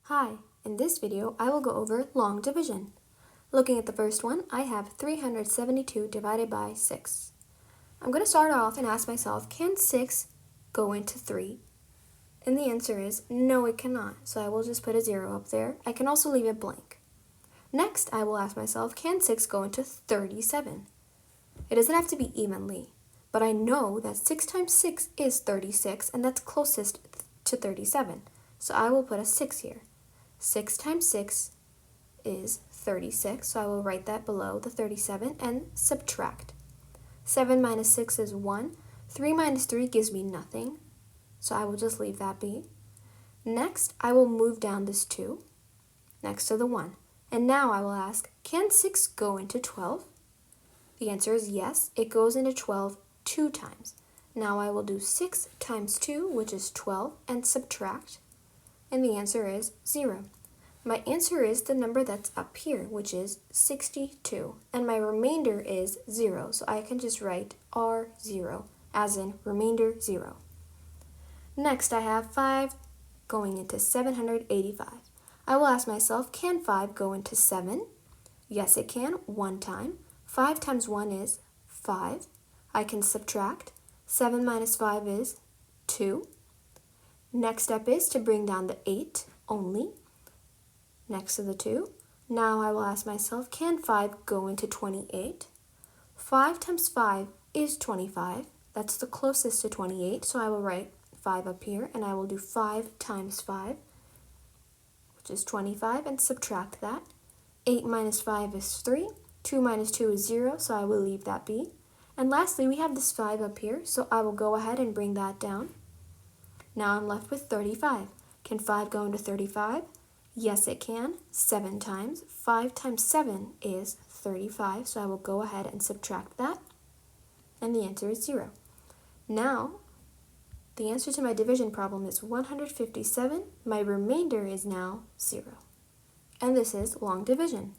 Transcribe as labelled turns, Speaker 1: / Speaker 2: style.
Speaker 1: Hi, in this video I will go over long division. Looking at the first one, I have 372 divided by 6. I'm going to start off and ask myself, can 6 go into 3? And the answer is no, it cannot, so I will just put a 0 up there. I can also leave it blank. Next, I will ask myself, can 6 go into 37? It doesn't have to be evenly, but I know that 6 times 6 is 36, and that's closest to 37, so I will put a 6 here. 6 times 6 is 36, so I will write that below the 37 and subtract. 7 minus 6 is 1. 3 minus 3 gives me nothing, so I will just leave that be. Next, I will move down this 2 next to the 1. And now I will ask, can 6 go into 12? The answer is yes, it goes into 12 2 times. Now I will do 6 times 2, which is 12, and subtract. And the answer is 0. My answer is the number that's up here, which is 62, and my remainder is 0, so I can just write R0, as in remainder 0. Next, I have 5 going into 785. I will ask myself, can 5 go into 7? Yes, it can, 1 time. 5 times 1 is 5. I can subtract. 7 minus 5 is 2. Next step is to bring down the 8 only next to the 2. Now I will ask myself, can 5 go into 28? 5 times 5 is 25. That's the closest to 28, so I will write 5 up here, and I will do 5 times 5, which is 25, and subtract that. 8 minus 5 is 3. 2 minus 2 is 0, so I will leave that be. And lastly, we have this 5 up here, so I will go ahead and bring that down. Now I'm left with 35. Can 5 go into 35? Yes, it can. 7 times. 5 times 7 is 35, so I will go ahead and subtract that. And the answer is 0. Now, the answer to my division problem is 157. My remainder is now 0. And this is long division.